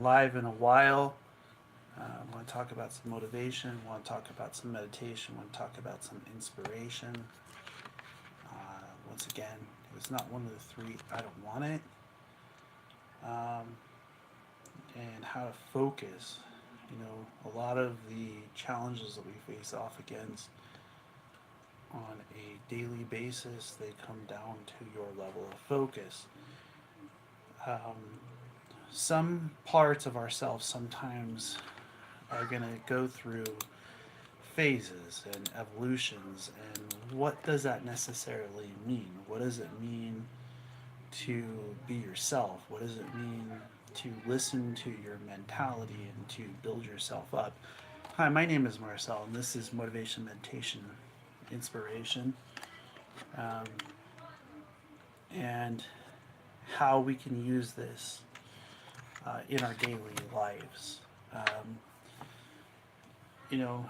Live in a while. I want to talk about some motivation. I want to talk about some meditation. I want to talk about some inspiration. Once again, if it's not one of the three, I don't want it. Um, and how to focus. A lot of the challenges that we face off against on a daily basis, they come down to your level of focus. Um, some parts of ourselves sometimes are going to go through phases and evolutions, and what does that necessarily mean? What does it mean to be yourself? What does it mean to listen to your mentality and to build yourself up? Hi, my name is Marcel, and this is Motivation, Meditation, Inspiration, um, and how we can use this in our daily lives. Um, you know,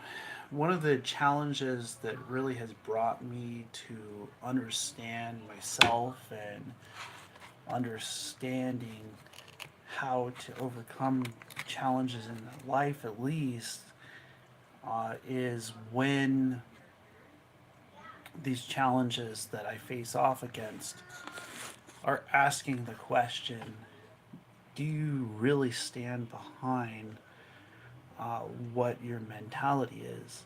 One of the challenges that really has brought me to understand myself and understanding how to overcome challenges in life, at least, is when these challenges that I face off against are asking the question, do you really stand behind uh, what your mentality is?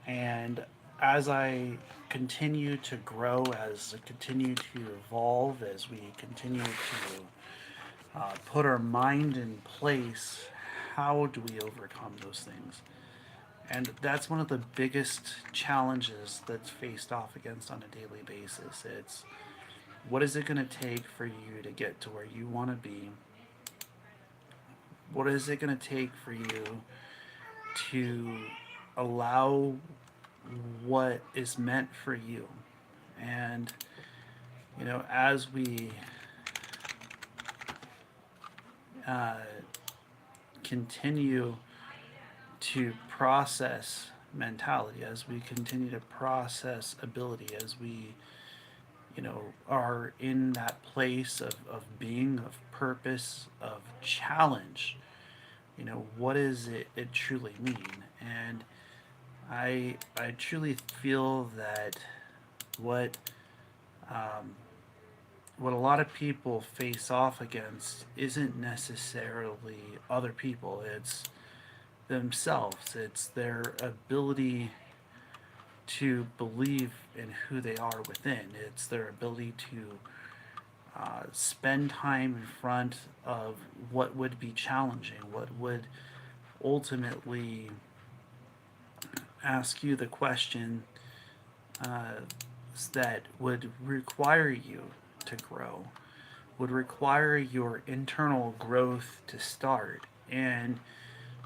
And as I continue to grow, as I continue to evolve, as we continue to put our mind in place, how do we overcome those things? And that's one of the biggest challenges that's faced off against on a daily basis. It's what is it going to take for you to get to where you want to be? What is it going to take for you to allow what is meant for you? And, as we uh, continue to process mentality, as we continue to process ability, as we, are in that place of being, of purpose, of challenge, what does it truly mean? And I truly feel that what um, what a lot of people face off against isn't necessarily other people. It's themselves. It's their ability to believe in who they are within. It's their ability to spend time in front of what would be challenging, what would ultimately ask you the question uh, that would require you to grow, would require your internal growth to start. And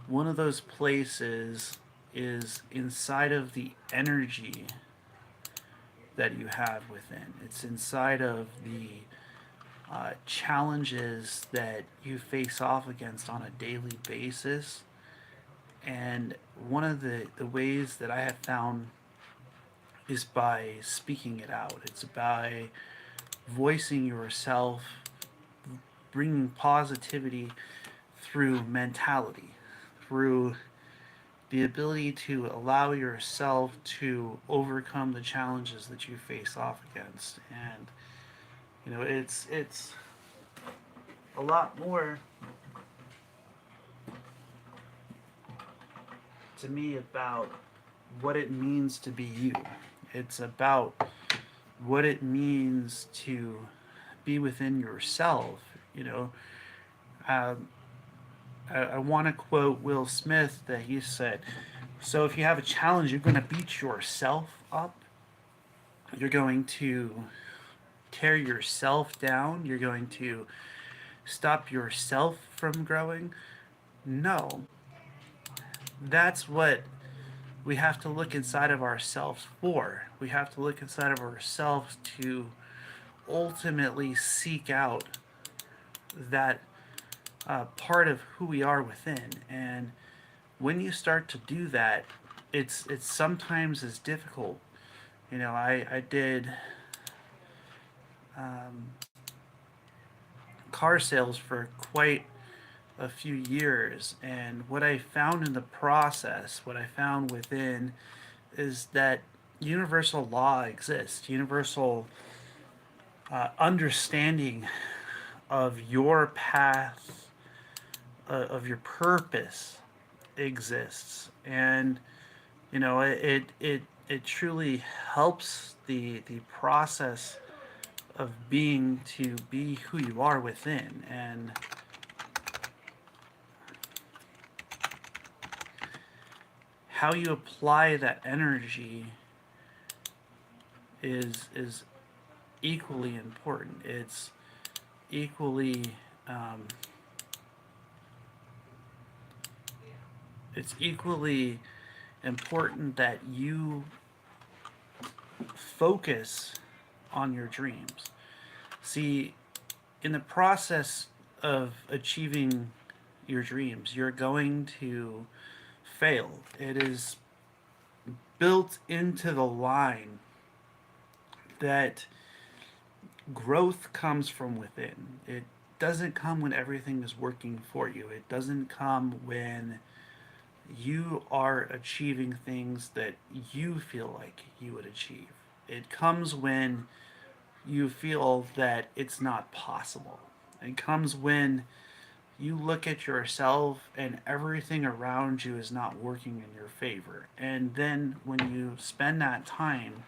one of those places is inside of the energy that you have within. It's inside of the challenges that you face off against on a daily basis. And one of the ways that I have found is by speaking it out. It's by voicing yourself, bringing positivity through mentality, through the ability to allow yourself to overcome the challenges that you face off against. And it's a lot more to me about what it means to be you. It's about what it means to be within yourself. Um, I want to quote Will Smith that he said, "So if you have a challenge, you're going to beat yourself up. You're going to tear yourself down. You're going to stop yourself from growing." No, that's what we have to look inside of ourselves for. We have to look inside of ourselves to ultimately seek out that part of who we are within. And when you start to do that, it's sometimes as difficult. I did um, car sales for quite a few years, and what I found in the process, what I found within, is that universal law exists, universal understanding of your path, of your purpose exists, and it truly helps the process of being to be who you are within, and how you apply that energy is equally important. It's equally um, it's equally important that you focus on your dreams. See, in the process of achieving your dreams, you're going to fail. It is built into the line that growth comes from within. It doesn't come when everything is working for you. It doesn't come when you are achieving things that you feel like you would achieve. It comes when you feel that it's not possible. It comes when you look at yourself and everything around you is not working in your favor. And then when you spend that time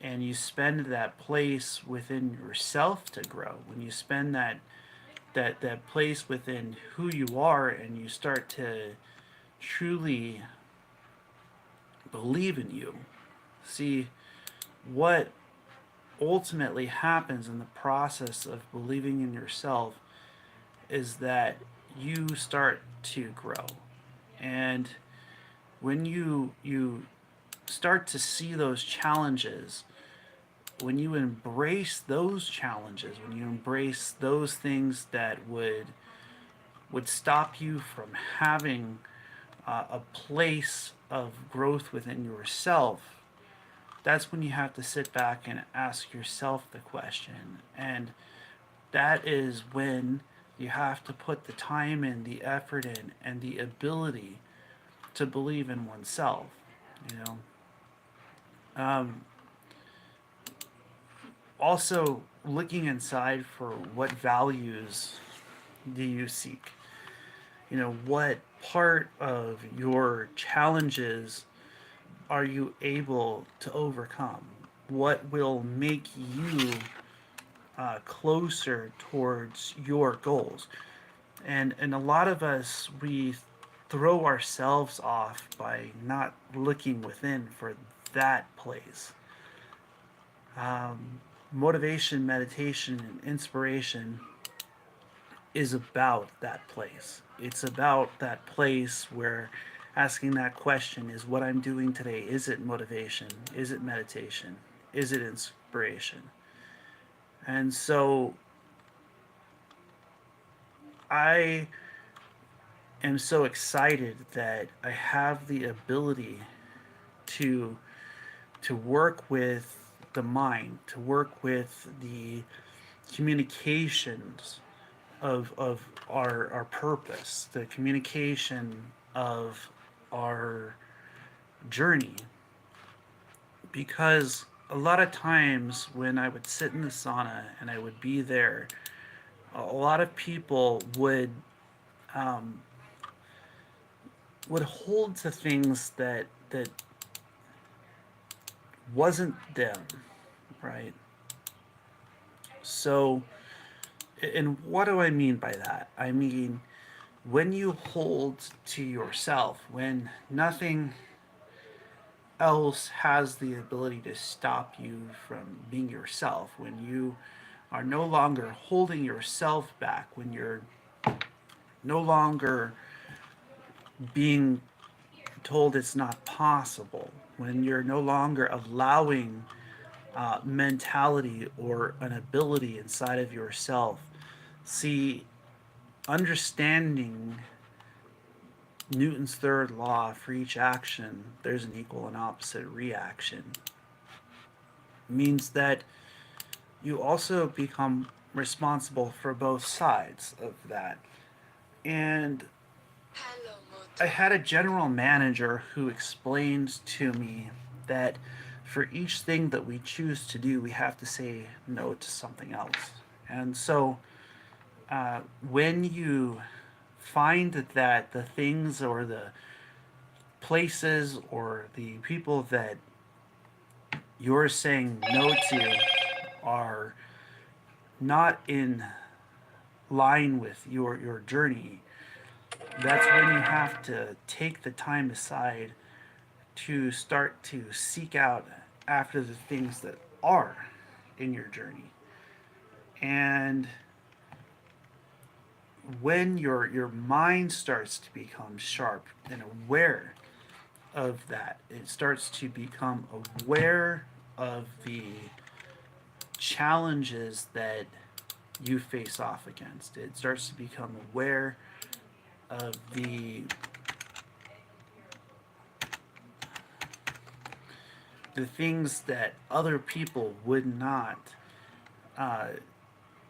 and you spend that place within yourself to grow, when you spend that place within who you are, and you start to truly believe in you. See, what ultimately happens in the process of believing in yourself is that you start to grow. And when you start to see those challenges, when you embrace those challenges, when you embrace those things that would stop you from having a place of growth within yourself, that's when you have to sit back and ask yourself the question. And that is when you have to put the time in, the effort in, and the ability to believe in oneself. You know, also looking inside for what values do you seek. What part of your challenges are you able to overcome? What will make you closer towards your goals? And a lot of us, we throw ourselves off by not looking within for that place. Motivation, meditation, and inspiration is about that place. It's about that place where asking that question, is what I'm doing today, is it motivation? Is it meditation? Is it inspiration? And so I am so excited that I have the ability to work with the mind, to work with the communications of our purpose, the communication of our journey. Because a lot of times when I would sit in the sauna and I would be there, a lot of people um, would hold to things that wasn't them, right? So, and what do I mean by that? I mean, when you hold to yourself, when nothing else has the ability to stop you from being yourself, when you are no longer holding yourself back, when you're no longer being told it's not possible, when you're no longer allowing mentality or an ability inside of yourself. See, understanding Newton's third law, for each action, there's an equal and opposite reaction, means that you also become responsible for both sides of that. And I had a general manager who explained to me that for each thing that we choose to do, we have to say no to something else. And so when you find that the things or the places or the people that you're saying no to are not in line with your journey, that's when you have to take the time aside to start to seek out after the things that are in your journey. And when your mind starts to become sharp and aware of that, it starts to become aware of the challenges that you face off against. It starts to become aware of the things that other people would not uh,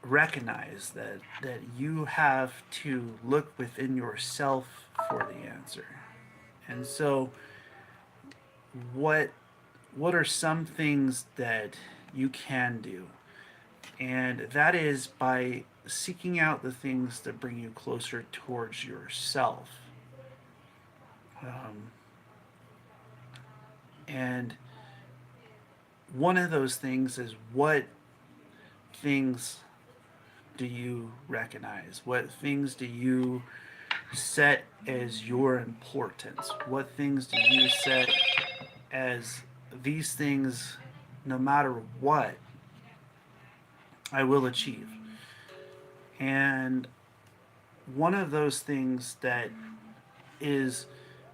recognize, that you have to look within yourself for the answer. And so what what are some things that you can do? And that is by seeking out the things that bring you closer towards yourself. Um, and one of those things is, what things do you recognize? What things do you set as your importance? What things do you set as these things, no matter what, I will achieve? And one of those things that is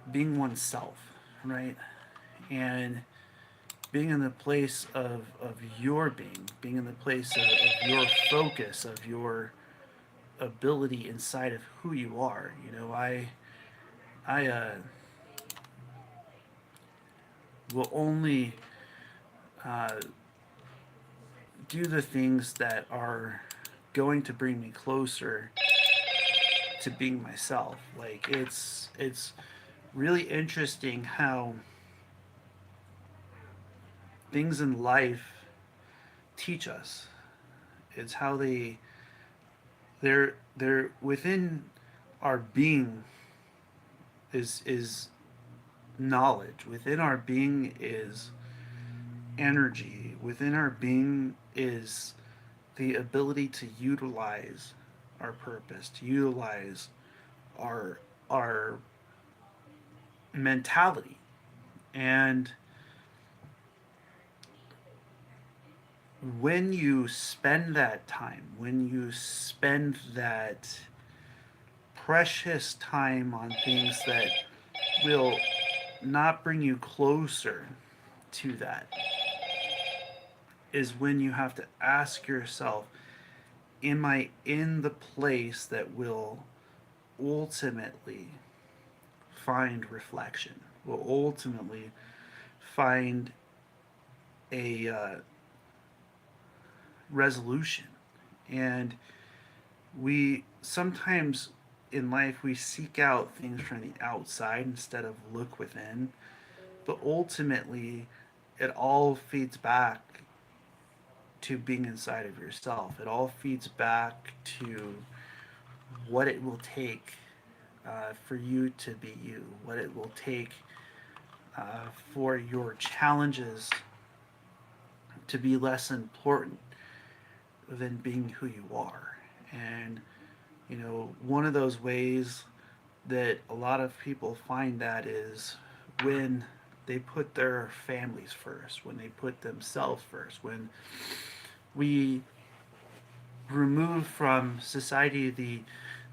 being oneself, right? And being in the place of your being in the place of your focus, of your ability inside of who you are. I will only uh, do the things that are going to bring me closer to being myself. Like, it's really interesting how things in life teach us. It's how they're within our being is knowledge. Within our being is energy. Within our being is the ability to utilize our purpose, to utilize our mentality. And when you spend that time, when you spend that precious time on things that will not bring you closer to that, is when you have to ask yourself, am I in the place that will ultimately find reflection, will ultimately find a resolution? And we sometimes in life we seek out things from the outside instead of look within, but ultimately it all feeds back to being inside of yourself. It all feeds back to what it will take for you to be you, what it will take for your challenges to be less important than being who you are. And, one of those ways that a lot of people find that is when they put their families first, when they put themselves first, when we remove from society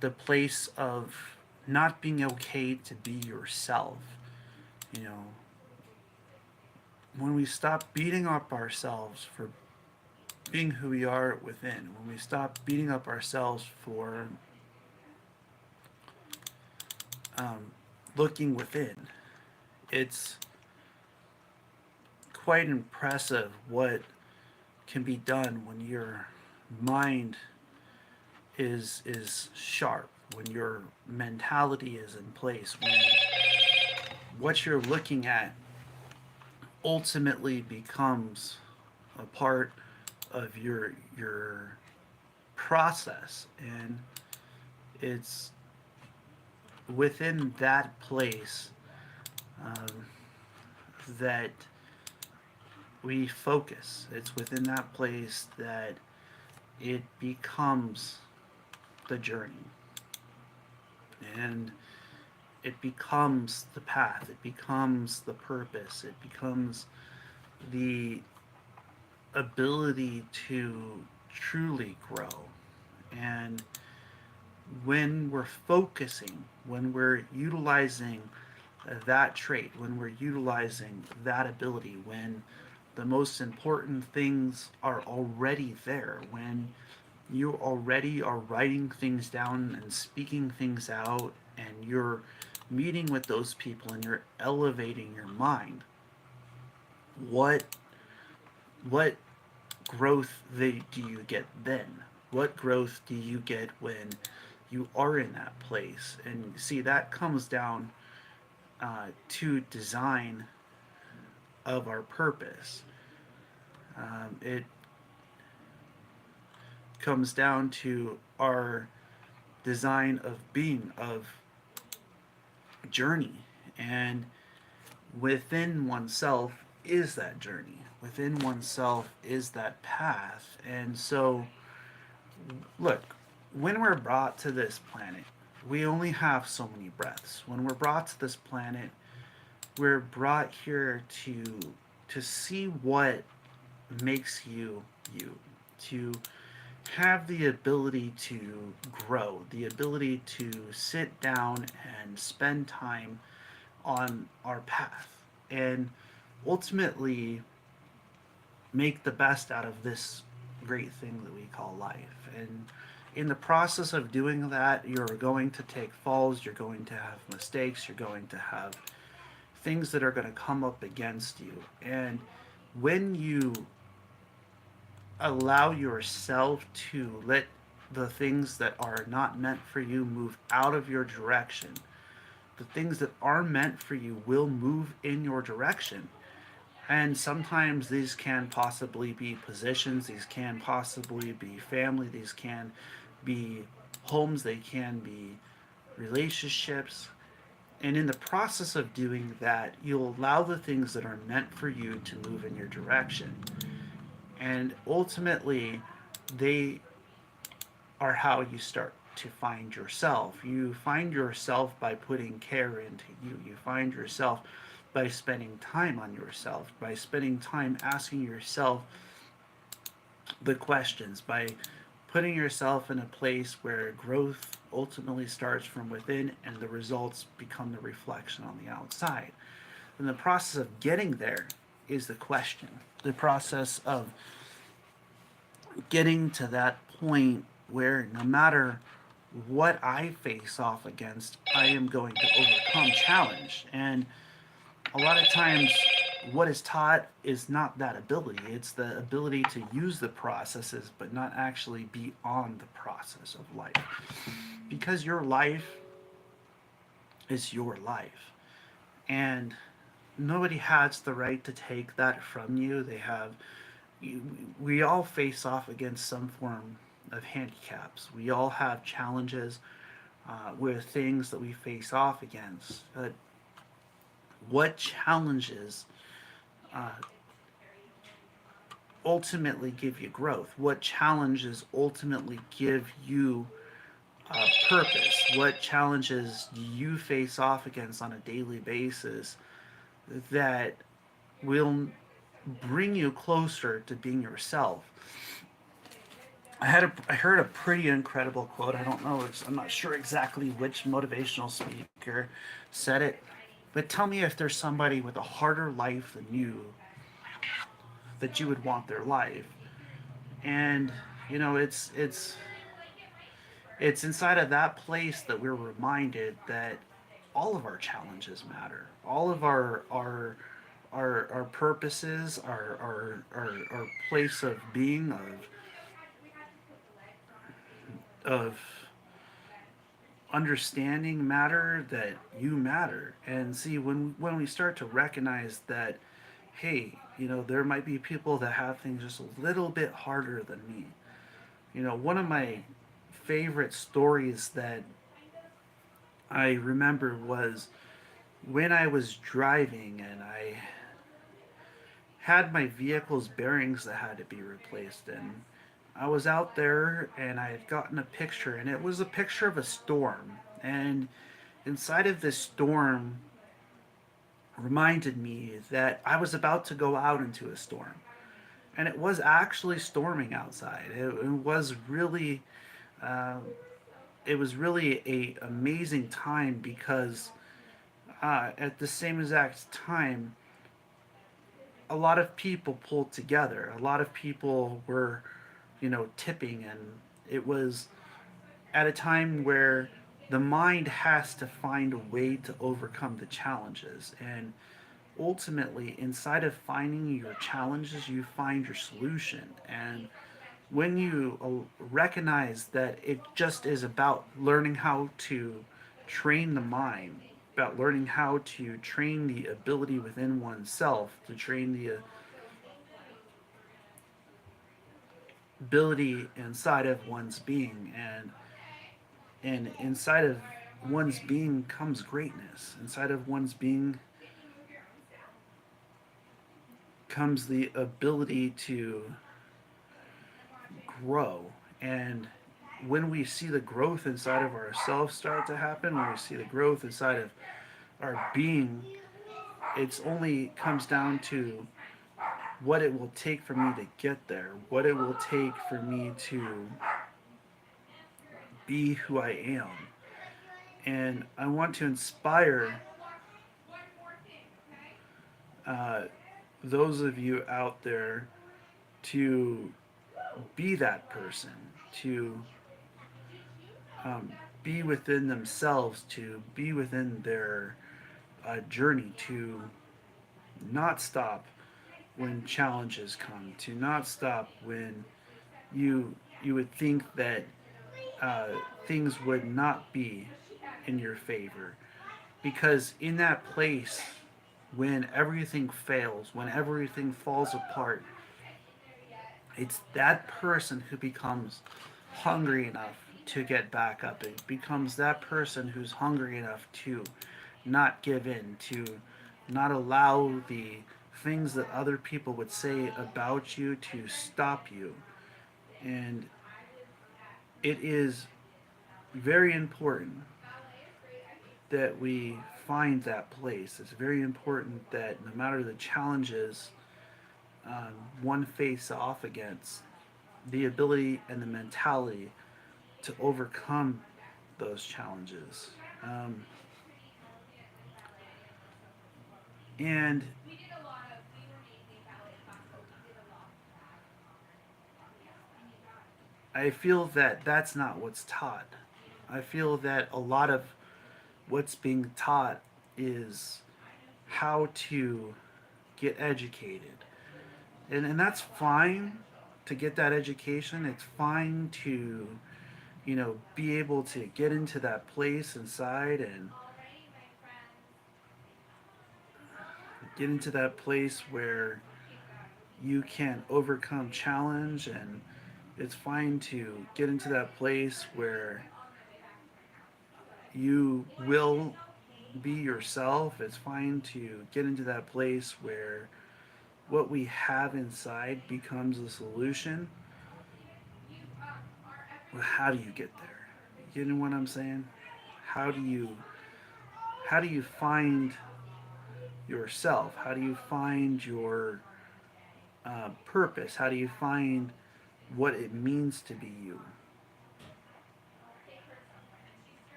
the place of not being okay to be yourself. You know, when we stop beating up ourselves for being who we are within, when we stop beating up ourselves for um, looking within, it's quite impressive what can be done when your mind is sharp, when your mentality is in place, when what you're looking at ultimately becomes a part of your process, and it's within that place um, that we focus. It's within that place that it becomes the journey, and it becomes the path, it becomes the purpose, it becomes the ability to truly grow. And when we're focusing, when we're utilizing that trait, when we're utilizing that ability, when the most important things are already there, when you already are writing things down and speaking things out, and you're meeting with those people and you're elevating your mind, what what growth do you get then? What growth do you get when you are in that place? And see, that comes down to design of our purpose. It comes down to our design of being, of journey. And within oneself is that journey. Within oneself is that path. And so, look, when we're brought to this planet, we only have so many breaths. When we're brought to this planet, we're brought here to see what makes you you, to have the ability to grow, the ability to sit down and spend time on our path, and ultimately make the best out of this great thing that we call life. And in the process of doing that, you're going to take falls, you're going to have mistakes, you're going to have things that are going to come up against you. And when you allow yourself to let the things that are not meant for you move out of your direction, the things that are meant for you will move in your direction. And sometimes these can possibly be positions, these can possibly be family, these can be homes, they can be relationships. And in the process of doing that, you'll allow the things that are meant for you to move in your direction. And ultimately, they are how you start to find yourself. You find yourself by putting care into you. You find yourself by spending time on yourself, by spending time asking yourself the questions, by putting yourself in a place where growth ultimately starts from within and the results become the reflection on the outside. And the process of getting there is the question. The process of getting to that point where no matter what I face off against, I am going to overcome challenge. And a lot of times, what is taught is not that ability, it's the ability to use the processes, but not actually be on the process of life. Because your life is your life. And nobody has the right to take that from you. We all face off against some form of handicaps. We all have challenges with things that we face off against. But what challenges uh, ultimately give you growth? What challenges ultimately give you purpose? What challenges do you face off against on a daily basis that will bring you closer to being yourself? I heard a pretty incredible quote. I don't know. I'm not sure exactly which motivational speaker said it, but tell me if there's somebody with a harder life than you that you would want their life. And you know, it's inside of that place that we're reminded that all of our challenges matter. All of our purposes, our place of being, of understanding matter that you matter. And see, when we start to recognize that, hey, there might be people that have things just a little bit harder than me. One of my favorite stories that I remember was when I was driving and I had my vehicle's bearings that had to be replaced. And I was out there and I had gotten a picture, and it was a picture of a storm. And inside of this storm reminded me that I was about to go out into a storm. And it was actually storming outside. Uh, it was really a amazing time because at the same exact time, a lot of people pulled together. A lot of people were, tipping, and it was at a time where the mind has to find a way to overcome the challenges. And ultimately, inside of finding your challenges, you find your solution. And when you recognize that it just is about learning how to train the mind, about learning how to train the ability within oneself, to train the ability inside of one's being, and inside of one's being comes greatness. Inside of one's being comes the ability to grow. And when we see the growth inside of ourselves start to happen, when we see the growth inside of our being, it's only comes down to what it will take for me to get there, what it will take for me to be who I am. And I want to inspire uh, those of you out there to be that person, to um, be within themselves, to be within their journey, to not stop when challenges come, to not stop when you would think that uh, things would not be in your favor. Because in that place, when everything fails, when everything falls apart, it's that person who becomes hungry enough to get back up. It becomes that person who's hungry enough to not give in, to not allow the things that other people would say about you to stop you. And it is very important that we find that place. It's very important that no matter the challenges one face off against, the ability and the mentality to overcome those challenges. And I feel that that's not what's taught. I feel that a lot of what's being taught is how to get educated. And that's fine to get that education. It's fine to, be able to get into that place inside and get into that place where you can overcome challenge, and it's fine to get into that place where you will be yourself. It's fine to get into that place where what we have inside becomes a solution. Well, how do you get there? You know what I'm saying? How do you how do you find yourself? How do you find your purpose? How do you find what it means to be you?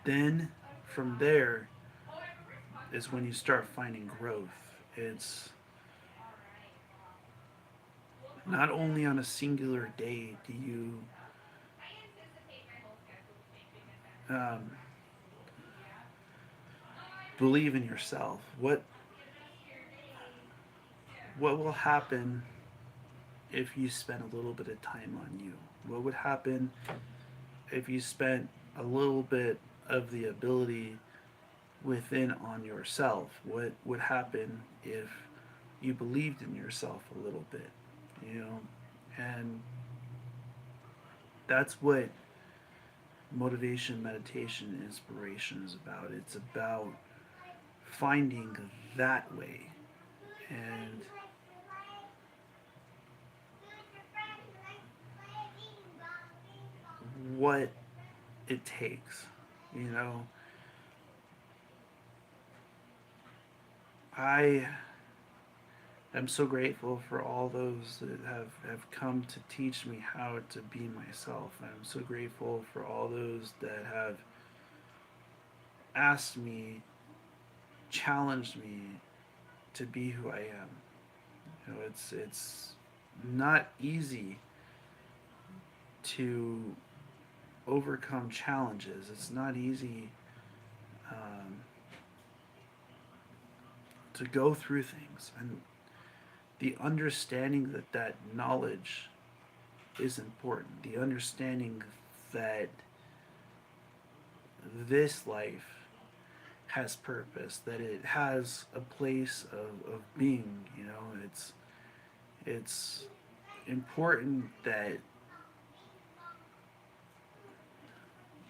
Then from there is when you start finding growth. It's not only on a singular day do you um, believe in yourself. What will happen if you spend a little bit of time on you? What would happen if you spent a little bit of the ability within on yourself, what would happen if you believed in yourself a little bit, you know? And that's what motivation, meditation, inspiration is about. It's about finding that way and what it takes. You know, I am so grateful for all those that have come to teach me how to be myself. I'm so grateful for all those that have asked me, challenged me to be who I am. You know, it's not easy to overcome challenges. It's not easy um, to go through things, and the understanding that that knowledge is important. The understanding that this life has purpose, that it has a place of being. You know, it's important that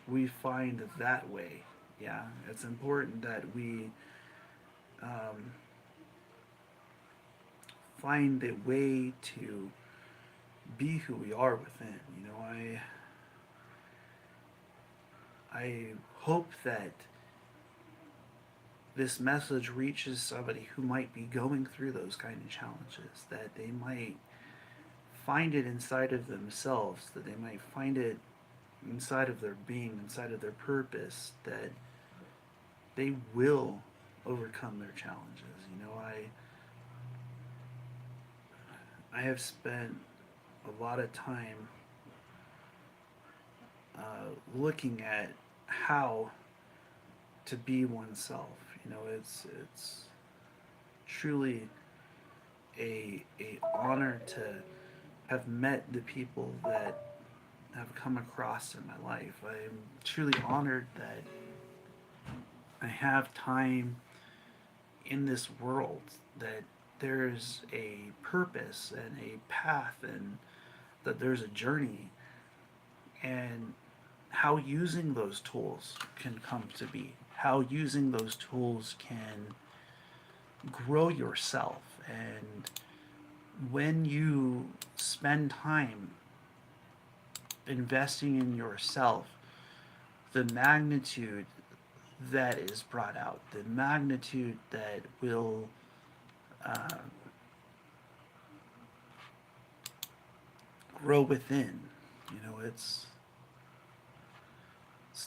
we find that way. Yeah, it's important that we um, find a way to be who we are within. You know, I hope that this message reaches somebody who might be going through those kind of challenges, that they might find it inside of themselves, that they might find it inside of their being, inside of their purpose, that they will overcome their challenges. You know, I have spent a lot of time looking at how to be oneself. You know, it's truly a honor to have met the people that have come across in my life. I'm truly honored that I have time in this world, that there's a purpose and a path, and that there's a journey, and how using those tools can come to be, how using those tools can grow yourself. And when you spend time investing in yourself, the magnitude that is brought out, the magnitude that will uh, grow within. You know, it's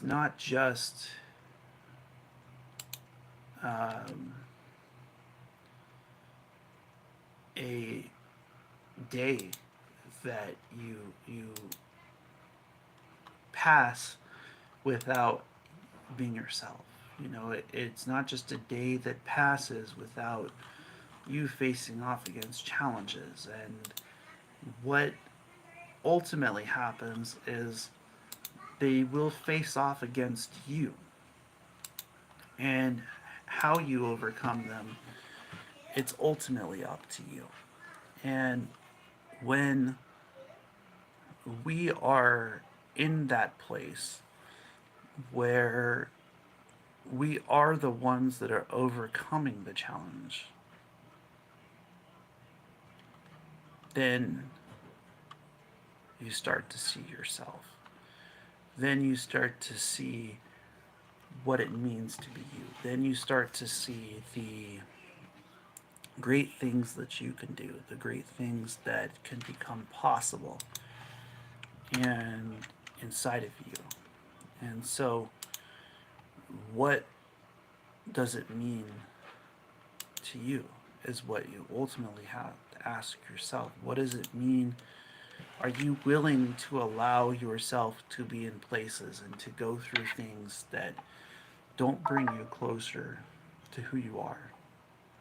not just um, a day that you pass without being yourself. You know, it's not just a day that passes without you facing off against challenges. And what ultimately happens is they will face off against you. And how you overcome them, it's ultimately up to you. And when we are in that place where we are the ones that are overcoming the challenge, then you start to see yourself. Then you start to see what it means to be you. Then you start to see the great things that you can do, the great things that can become possible and inside of you. And so, what does it mean to you is what you ultimately have to ask yourself. What does it mean? Are you willing to allow yourself to be in places and to go through things that don't bring you closer to who you are?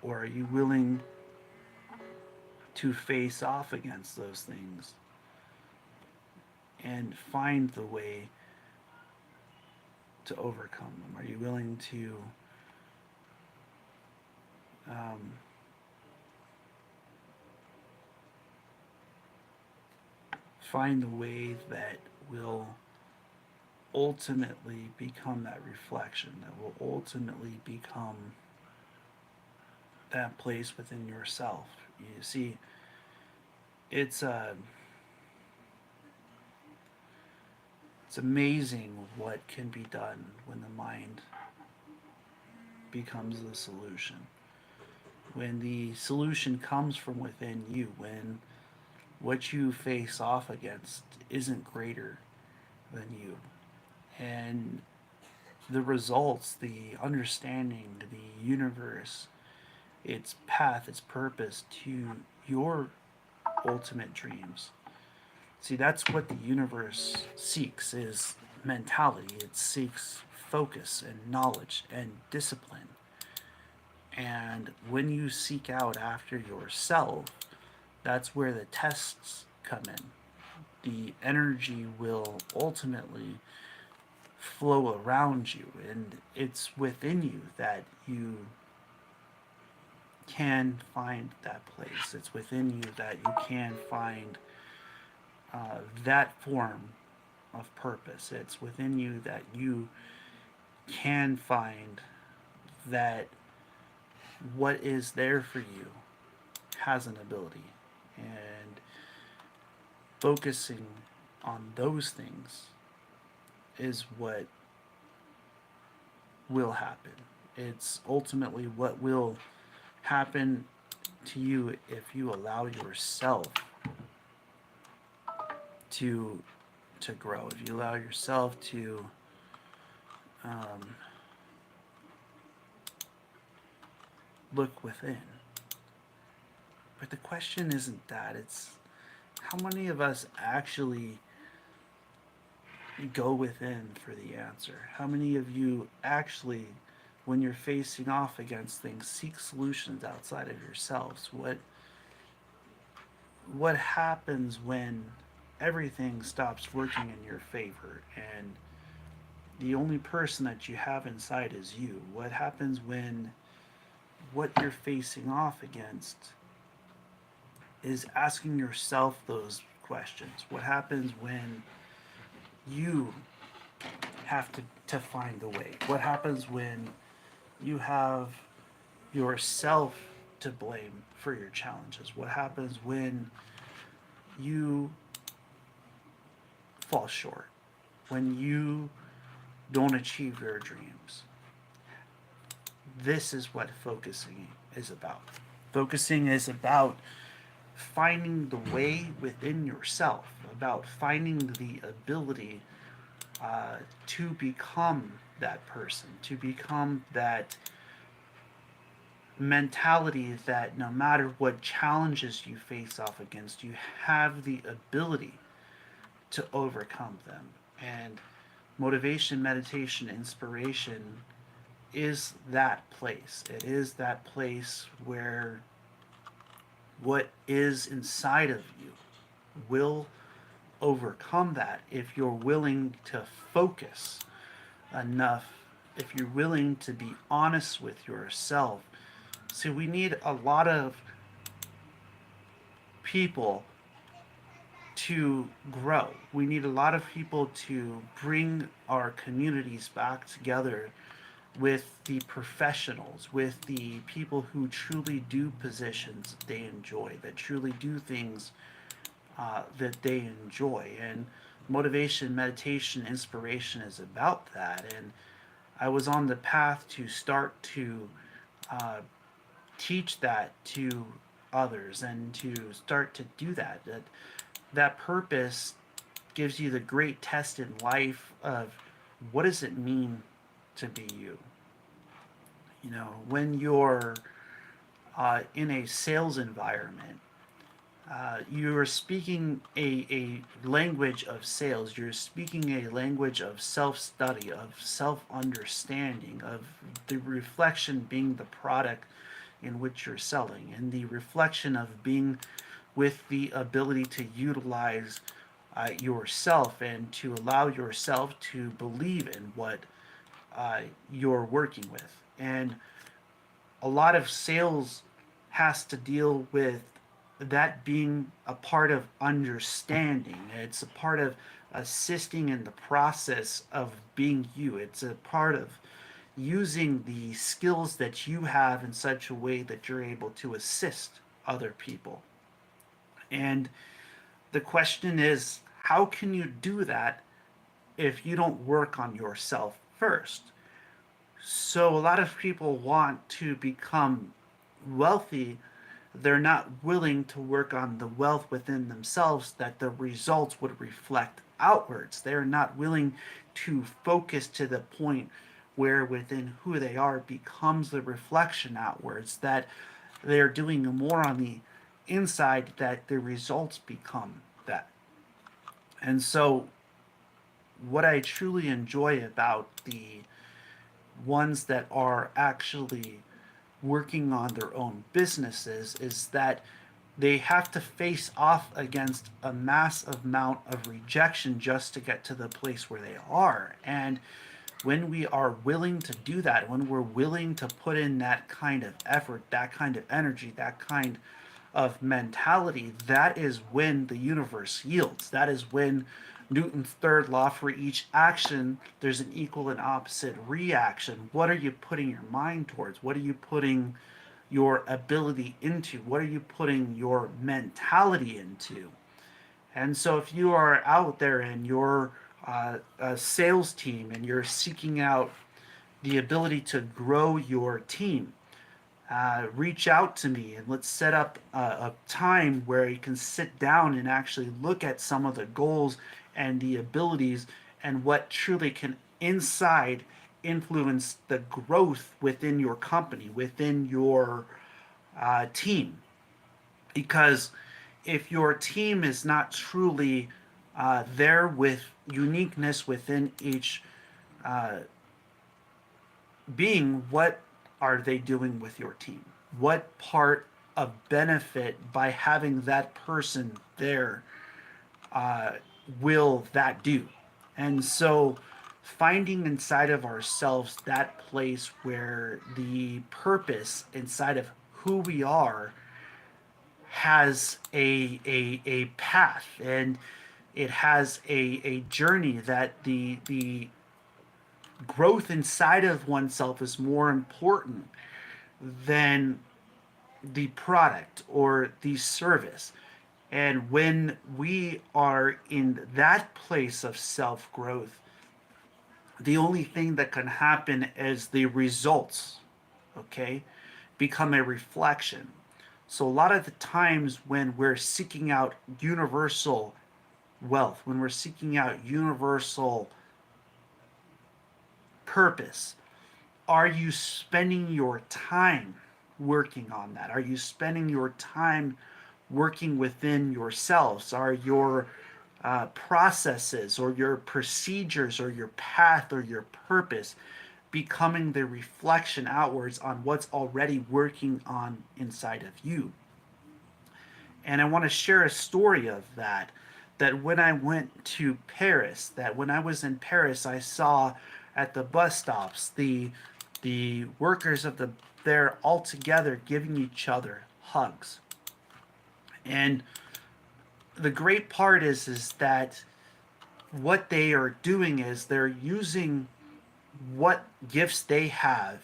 Or are you willing to face off against those things and find the way to overcome them? Are you willing to um, find a way that will ultimately become that reflection, that will ultimately become that place within yourself? You see, it's it's amazing what can be done when the mind becomes the solution. When the solution comes from within you, when what you face off against isn't greater than you, and the results, the understanding, the universe, its path, its purpose to your ultimate dreams. See, that's what the universe seeks is mentality. It seeks focus and knowledge and discipline. And when you seek out after yourself, that's where the tests come in. The energy will ultimately flow around you, and it's within you that you can find that place. It's within you that you can find that form of purpose. It's within you that you can find that what is there for you has an ability. And focusing on those things is what will happen. It's ultimately what will happen to you if you allow yourself to grow. If you allow yourself to um, look within. But the question isn't that. It's how many of us actually go within for the answer? How many of you actually, when you're facing off against things, seek solutions outside of yourselves? What happens when everything stops working in your favor and the only person that you have inside is you? What happens when what you're facing off against is asking yourself those questions? What happens when you have to find the way? What happens when you have yourself to blame for your challenges? What happens when you fall short? When you don't achieve your dreams? This is what focusing is about. Focusing is about finding the way within yourself, about finding the ability to become that person, to become that mentality that no matter what challenges you face off against, you have the ability to overcome them. And motivation, meditation, inspiration is that place. It is that place where what is inside of you will overcome that if you're willing to focus enough, if you're willing to be honest with yourself. See, we need a lot of people to grow. We need a lot of people to bring our communities back together with the professionals, with the people who truly do positions they enjoy, that truly do things that they enjoy. And motivation, meditation, inspiration is about that. And I was on the path to start to uh, teach that to others and to start to do that. That purpose gives you the great test in life of what does it mean to be you. You know, when you're in a sales environment, you're speaking a language of sales. You're speaking a language of self-study, of self-understanding, of the reflection being the product in which you're selling, and the reflection of being with the ability to utilize yourself and to allow yourself to believe in what you're working with. And a lot of sales has to deal with that being a part of understanding. It's a part of assisting in the process of being you. It's a part of using the skills that you have in such a way that you're able to assist other people. And the question is, how can you do that if you don't work on yourself first? So, a lot of people want to become wealthy. They're not willing to work on the wealth within themselves that the results would reflect outwards. They're not willing to focus to the point where within who they are becomes the reflection outwards, that they're doing more on the inside, that the results become that. And so, what I truly enjoy about the ones that are actually working on their own businesses is that they have to face off against a massive amount of rejection just to get to the place where they are. And when we are willing to do that, when we're willing to put in that kind of effort, that kind of energy, that kind of mentality, that is when the universe yields. That is when Newton's third law, for each action, there's an equal and opposite reaction. What are you putting your mind towards? What are you putting your ability into? What are you putting your mentality into? And so, if you are out there and you're a sales team and you're seeking out the ability to grow your team, reach out to me and let's set up a time where you can sit down and actually look at some of the goals and the abilities and what truly can inside influence the growth within your company, within your team. Because if your team is not truly there with uniqueness within each being, what are they doing with your team? What part of benefit by having that person there uh, will that do? And so finding inside of ourselves that place where the purpose inside of who we are has a path, and it has a journey, that the growth inside of oneself is more important than the product or the service. And when we are in that place of self growth, the only thing that can happen is the results, okay, become a reflection. So, a lot of the times when we're seeking out universal wealth, when we're seeking out universal purpose, are you spending your time working on that? Are you spending your time working within yourselves? Are your processes or your procedures or your path or your purpose becoming the reflection outwards on what's already working on inside of you? And I want to share a story of that. That when I went to Paris, that when I was in Paris, I saw at the bus stops the workers of the there all together giving each other hugs. And the great part is that what they are doing is they're using what gifts they have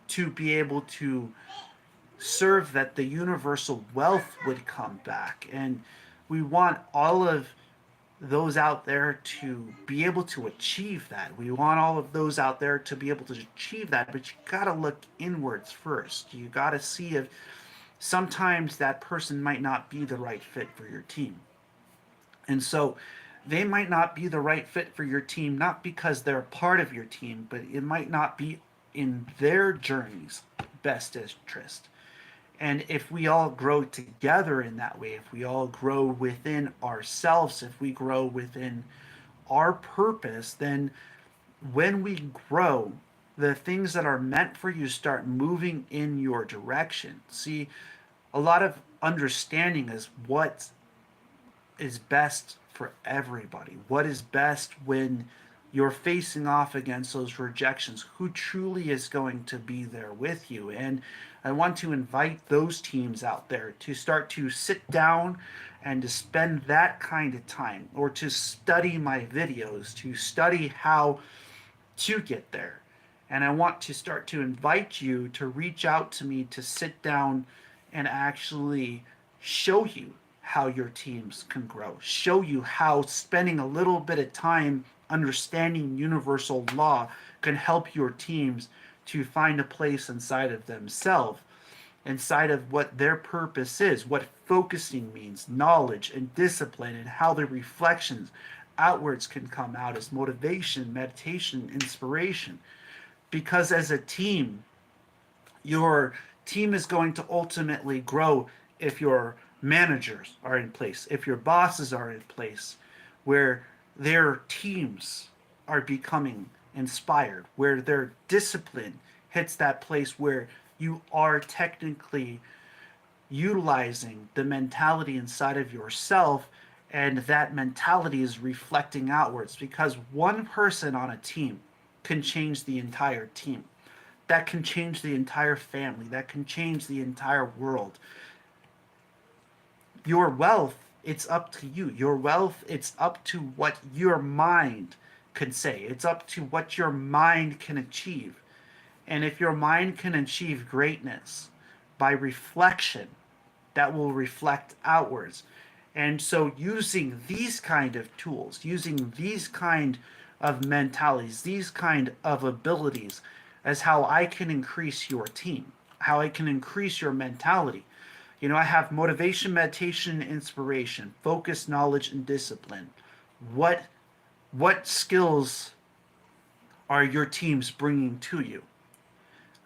to be able to serve that the universal wealth would come back. And we want all of those out there to be able to achieve that. We want all of those out there to be able to achieve that, but you got to look inwards first. You got to see if sometimes that person might not be the right fit for your team. And so they might not be the right fit for your team, not because they're part of your team, but it might not be in their journey's best interest. And if we all grow together in that way, if we all grow within ourselves, if we grow within our purpose, then when we grow, the things that are meant for you start moving in your direction. See, a lot of understanding is what is best for everybody. What is best when you're facing off against those rejections, who truly is going to be there with you. And I want to invite those teams out there to start to sit down and to spend that kind of time, or to study my videos, to study how to get there. And I want to start to invite you to reach out to me to sit down and actually show you how your teams can grow, show you how spending a little bit of time understanding universal law can help your teams to find a place inside of themselves, inside of what their purpose is, what focusing means, knowledge and discipline, and how the reflections outwards can come out as motivation, meditation, inspiration. Because as a team, your team is going to ultimately grow if your managers are in place, if your bosses are in place, where their teams are becoming inspired, where their discipline hits that place where you are technically utilizing the mentality inside of yourself, and that mentality is reflecting outwards, because one person on a team can change the entire team, that can change the entire family, that can change the entire world. Your wealth, it's up to you. Your wealth, it's up to what your mind can say, it's up to what your mind can achieve. And if your mind can achieve greatness by reflection, that will reflect outwards. And so using these kind of tools, using these kind of mentalities, these kind of abilities, as how I can increase your team, how I can increase your mentality. I have motivation, meditation, inspiration, focus, knowledge, and discipline. What what skills are your teams bringing to you?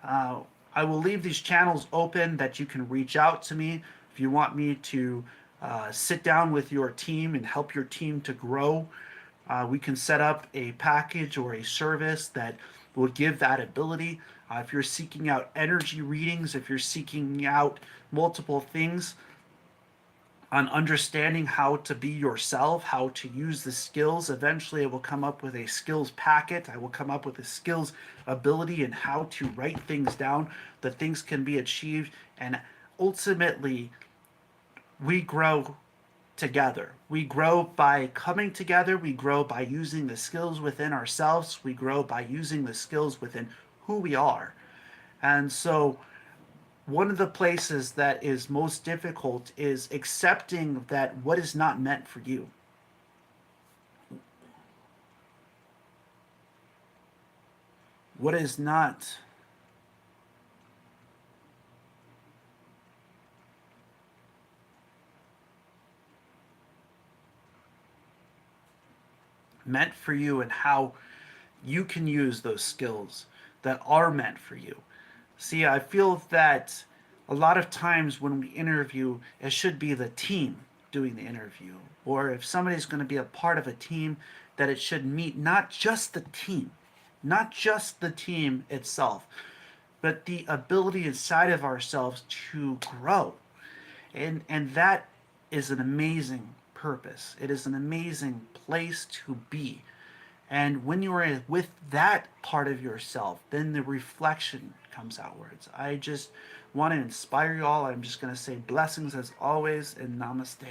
Uh, I will leave these channels open that you can reach out to me if you want me to sit down with your team and help your team to grow. We can set up a package or a service that will give that ability. If you're seeking out energy readings, if you're seeking out multiple things on understanding how to be yourself, how to use the skills, eventually I will come up with a skills packet. I will come up with a skills ability and how to write things down, that things can be achieved. And ultimately, we grow together. We grow by coming together. We grow by using the skills within ourselves. We grow by using the skills within who we are. And so, one of the places that is most difficult is accepting that what is not meant for you. What is not meant for you, and how you can use those skills that are meant for you. See, I feel that a lot of times when we interview, it should be the team doing the interview. Or if somebody's going to be a part of a team, that it should meet not just the team, not just the team itself, but the ability inside of ourselves to grow. And that is an amazing purpose. It is an amazing place to be. And when you are with that part of yourself, then the reflection comes outwards. I just want to inspire you all. I'm just going to say blessings as always, and namaste.